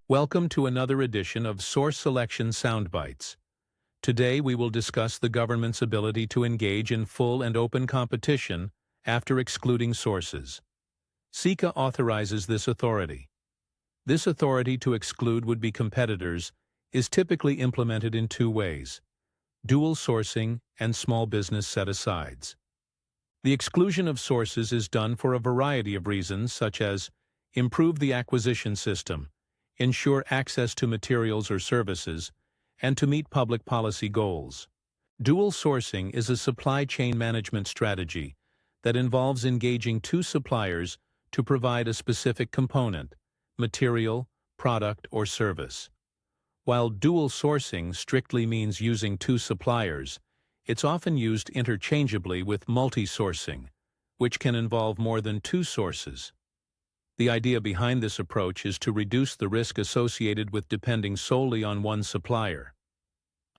Welcome to another edition of Source Selection Soundbites. Today we will discuss the government's ability to engage in full and open competition after excluding sources. SECA authorizes this authority. This authority to exclude would-be competitors is typically implemented in two ways: dual sourcing and small business set-asides. The exclusion of sources is done for a variety of reasons, such as improve the acquisition system, ensure access to materials or services, and to meet public policy goals. Dual sourcing is a supply chain management strategy that involves engaging two suppliers to provide a specific component, material, product, or service. While dual sourcing strictly means using two suppliers, it's often used interchangeably with multi-sourcing, which can involve more than two sources. The idea behind this approach is to reduce the risk associated with depending solely on one supplier.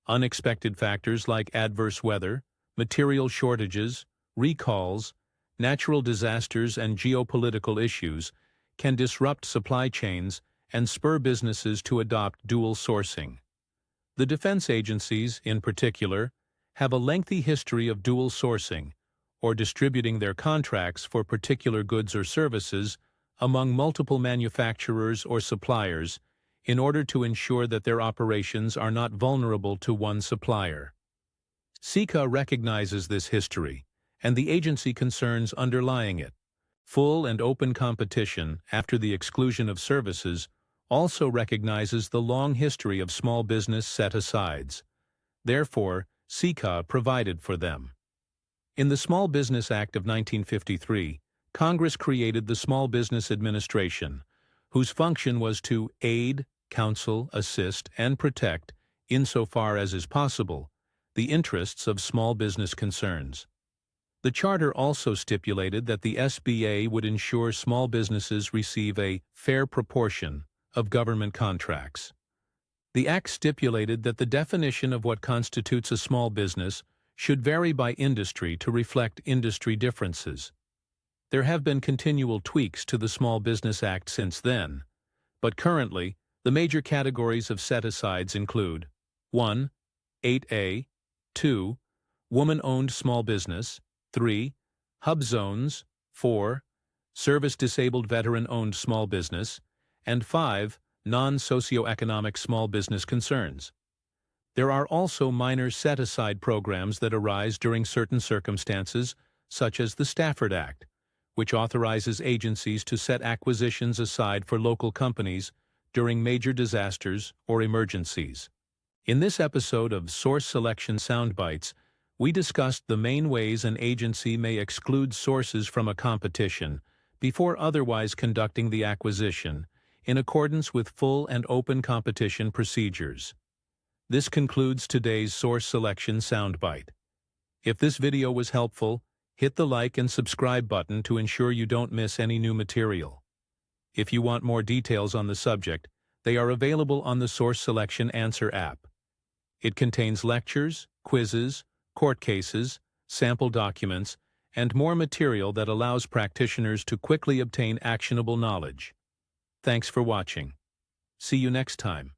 Unexpected factors like adverse weather, material shortages, recalls, natural disasters, and geopolitical issues can disrupt supply chains and spur businesses to adopt dual sourcing. The defense agencies, in particular, have a lengthy history of dual sourcing, or distributing their contracts for particular goods or services among multiple manufacturers or suppliers in order to ensure that their operations are not vulnerable to one supplier. SECA recognizes this history and the agency concerns underlying it. Full and open competition after the exclusion of services also recognizes the long history of small business set-asides. Therefore, SECA provided for them. In the Small Business Act of 1953, Congress created the Small Business Administration, whose function was to aid, counsel, assist, and protect, insofar as is possible, the interests of small business concerns. The charter also stipulated that the SBA would ensure small businesses receive a fair proportion of government contracts. The Act stipulated that the definition of what constitutes a small business should vary by industry to reflect industry differences. There have been continual tweaks to the Small Business Act since then, but currently, the major categories of set-asides include 1. 8A, 2. Woman-owned small business, 3. HUBZones, 4. Service-disabled veteran-owned small business, and 5. Non-socioeconomic small business concerns. There are also minor set-aside programs that arise during certain circumstances, such as the Stafford Act, which authorizes agencies to set acquisitions aside for local companies during major disasters or emergencies. In this episode of Source Selection Soundbites, we discussed the main ways an agency may exclude sources from a competition before otherwise conducting the acquisition, in accordance with full and open competition procedures. This concludes today's Source Selection Soundbite. If this video was helpful, hit the like and subscribe button to ensure you don't miss any new material. If you want more details on the subject, they are available on the Source Selection Answer app. It contains lectures, quizzes, court cases, sample documents, and more material that allows practitioners to quickly obtain actionable knowledge. Thanks for watching. See you next time.